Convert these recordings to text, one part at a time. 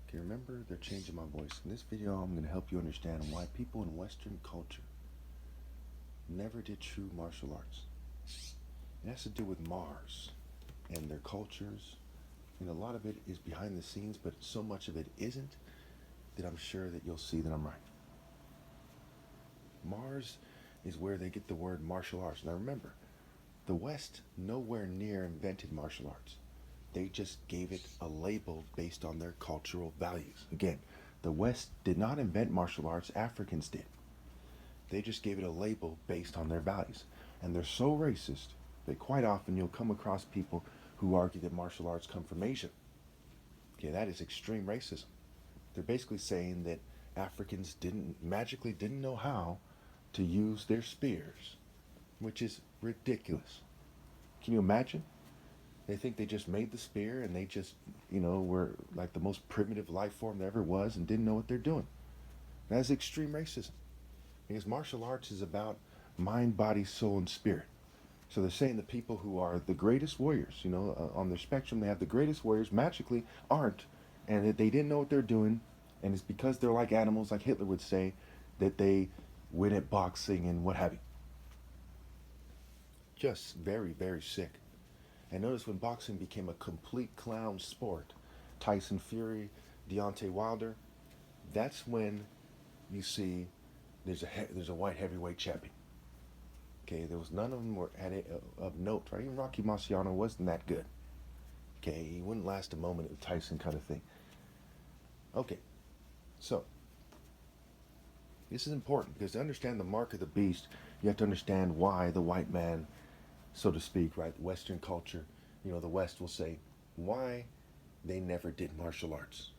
Okay, remember, they're changing my voice. In this video, I'm going to help you understand why people in Western culture never did true martial arts. It has to do with Mars and their cultures. And a lot of it is behind the scenes, but so much of it isn't that I'm sure that you'll see that I'm right. Mars is where they get the word martial arts. Now remember, the West nowhere near invented martial arts. They just gave it a label based on their cultural values. Again, the West did not invent martial arts, Africans did. They just gave it a label based on their values. And they're so racist that quite often you'll come across people who argue that martial arts come from Asia. Okay, that is extreme racism. They're basically saying that Africans didn't know how to use their spears, which is ridiculous. Can you imagine? They think they just made the spear and they just, were like the most primitive life form there ever was and didn't know what they're doing. That's extreme racism. Because martial arts is about mind, body, soul, and spirit. So they're saying the people who are the greatest warriors, on their spectrum, they have the greatest warriors, magically aren't, and that they didn't know what they're doing, and it's because they're like animals, like Hitler would say, that they win at boxing and what have you. Just very, very sick. And notice when boxing became a complete clown sport, Tyson Fury, Deontay Wilder, that's when you see there's a white heavyweight champion. Okay, there was none of them were at it of note, right? Even Rocky Marciano wasn't that good. Okay, he wouldn't last a moment with Tyson kind of thing. Okay, so this is important because to understand the mark of the beast, you have to understand why the white man, so to speak, right? Western culture, the West will say why they never did martial arts,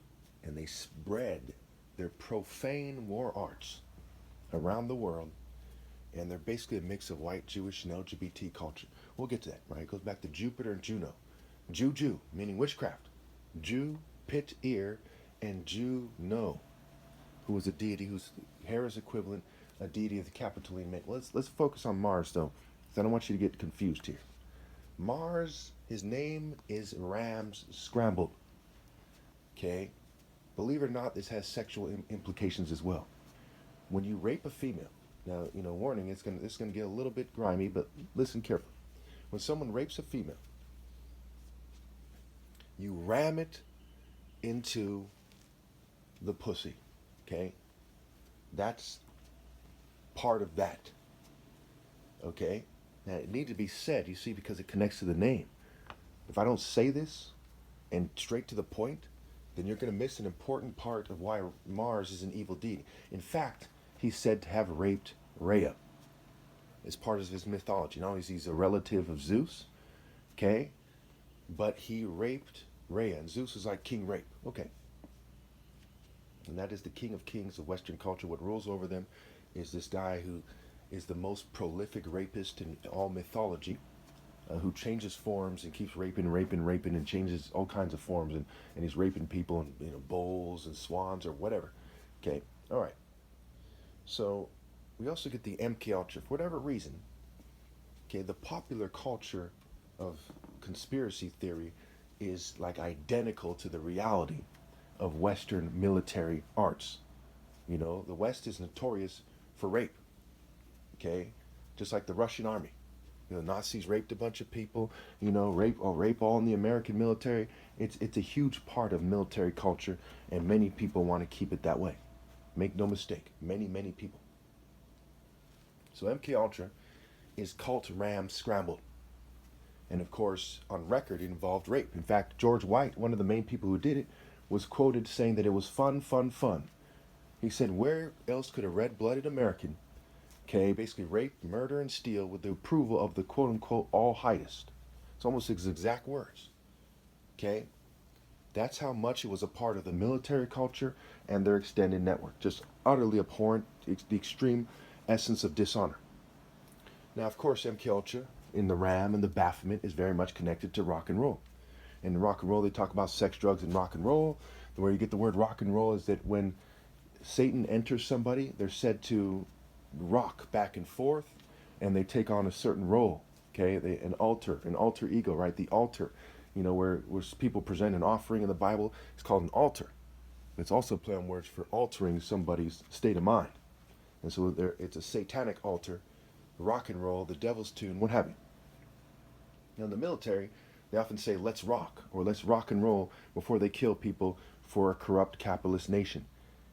and they spread their profane war arts around the world, and they're basically a mix of white, Jewish, and LGBT culture. We'll get to that, right? It goes back to Jupiter and Juno. Juju, meaning witchcraft. Jew, pit, ear, and Juno, who was a deity whose Hera's equivalent, a deity of the Capitoline myth. Let's focus on Mars, though, because I don't want you to get confused here. Mars, his name is Ram's scrambled. Okay? Believe it or not, this has sexual implications as well. When you rape a female, now, warning, it's gonna get a little bit grimy, but listen carefully. When someone rapes a female, you ram it into the pussy, okay? That's part of that, okay? Now, it needs to be said, you see, because it connects to the name. If I don't say this and straight to the point, then you're going to miss an important part of why Mars is an evil deity. In fact, he's said to have raped Rhea as part of his mythology. Not only is he a relative of Zeus, okay, but he raped Rhea, and Zeus is like King Rape, okay. And that is the king of kings of Western culture. What rules over them is this guy who is the most prolific rapist in all mythology, who changes forms and keeps raping, and changes all kinds of forms, and he's raping people in bulls and swans or whatever. Okay, all right. So we also get the MK Ultra. For whatever reason, okay, the popular culture of conspiracy theory is like identical to the reality of Western military arts. The West is notorious for rape. Okay, just like the Russian army. The Nazis raped a bunch of people. Rape all in the American military. It's a huge part of military culture, and many people want to keep it that way. Make no mistake, many people. So MK Ultra is Kult Ram scrambled. And of course, on record, it involved rape. In fact, George White, one of the main people who did it, was quoted saying that it was fun. He said, where else could a red-blooded American, okay, basically rape, murder, and steal with the approval of the quote-unquote all-highest? It's almost his exact words, okay? That's how much it was a part of the military culture and their extended network. Just utterly abhorrent, the extreme essence of dishonor. Now, of course, MK Ultra in the Ram and the Baphomet is very much connected to rock and roll. In rock and roll, they talk about sex, drugs, and rock and roll. Where you get the word rock and roll is that when Satan enters somebody, they're said to rock back and forth, and they take on a certain role. Okay, an alter ego, right? The altar, where people present an offering in the Bible, it's called an altar. It's also a play on words for altering somebody's state of mind. And so it's a satanic altar, rock and roll, the devil's tune, what have you. Now in the military, they often say, let's rock, or let's rock and roll before they kill people for a corrupt capitalist nation.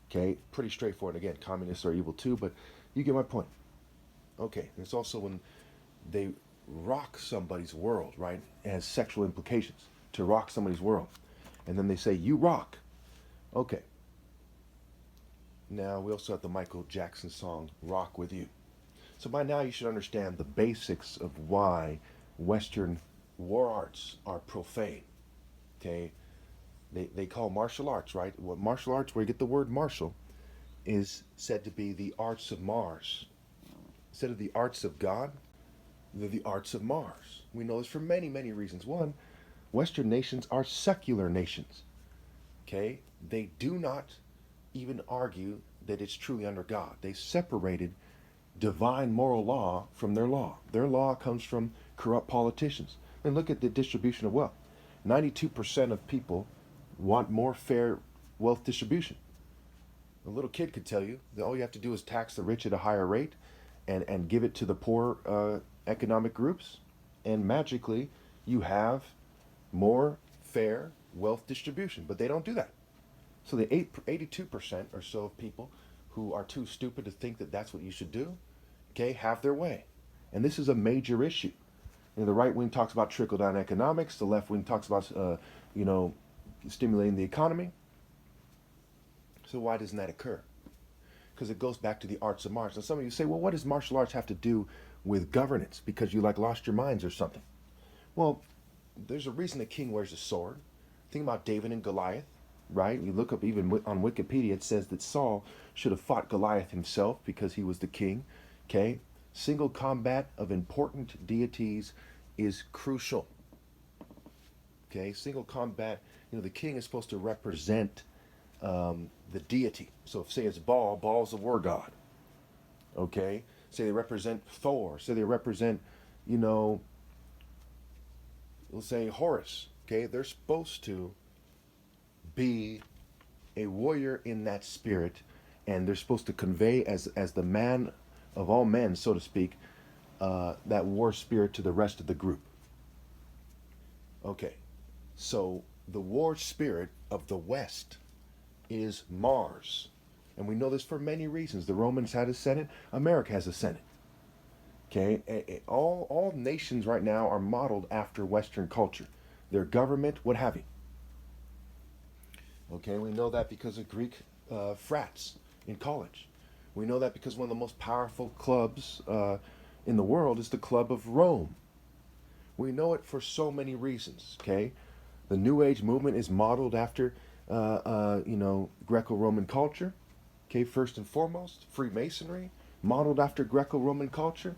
Okay, pretty straightforward. Again, communists are evil too, but you get my point. Okay, and it's also when they rock somebody's world, right? It has sexual implications to rock somebody's world. And then they say, you rock. Okay. Now, we also have the Michael Jackson song, Rock With You. So by now you should understand the basics of why Western war arts are profane. Okay? They call martial arts, right? What martial arts, where you get the word martial, is said to be the arts of Mars. Instead of the arts of God, they're the arts of Mars. We know this for many, many reasons. One, Western nations are secular nations. Okay? They do not even argue that it's truly under God. They separated divine moral law from their law. Their law comes from corrupt politicians. And look at the distribution of wealth. 92% of people want more fair wealth distribution. A little kid could tell you that all you have to do is tax the rich at a higher rate and give it to the poor economic groups, and magically you have more fair wealth distribution. But they don't do that. So the 82% or so of people who are too stupid to think that that's what you should do, okay, have their way. And this is a major issue. You know, the right wing talks about trickle-down economics. The left wing talks about, stimulating the economy. So why doesn't that occur? Because it goes back to the arts of Mars. And some of you say, well, what does martial arts have to do with governance? Because you lost your minds or something. Well, there's a reason the king wears a sword. Think about David and Goliath, right? You look up even on Wikipedia, it says that Saul should have fought Goliath himself because he was the king. Okay? Single combat of important deities is crucial. Okay? Single combat, the king is supposed to represent the deity. So if say it's Baal's the war god. Okay? Say they represent Thor. Say they represent, let's say Horus. Okay? They're supposed to be a warrior in that spirit, and they're supposed to convey as the man of all men, so to speak, that war spirit to the rest of the group. Okay, so the war spirit of the West is Mars, and we know this for many reasons. The Romans had a Senate. America has a Senate. Okay, all nations right now are modeled after Western culture. Their government, what have you. Okay, we know that because of Greek frats in college. We know that because one of the most powerful clubs in the world is the Club of Rome. We know it for so many reasons, okay? The New Age movement is modeled after, Greco-Roman culture, okay? First and foremost, Freemasonry, modeled after Greco-Roman culture,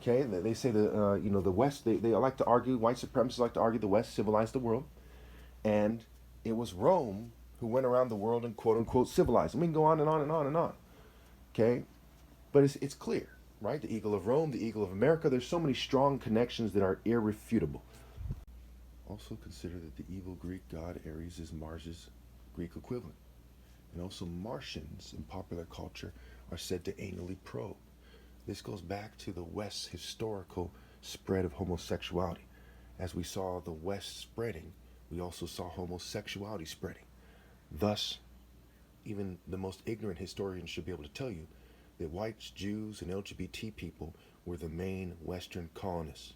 okay? They say the West, they like to argue, white supremacists like to argue the West civilized the world, and it was Rome who went around the world and quote-unquote civilized. And we can go on and on and on and on, okay? But it's clear, right? The Eagle of Rome, the Eagle of America, there's so many strong connections that are irrefutable. Also consider that the evil Greek god Ares is Mars's Greek equivalent. And also Martians in popular culture are said to anally probe. This goes back to the West's historical spread of homosexuality. As we saw the West spreading, we also saw homosexuality spreading. Thus, even the most ignorant historians should be able to tell you that whites, Jews, and LGBT people were the main Western colonists.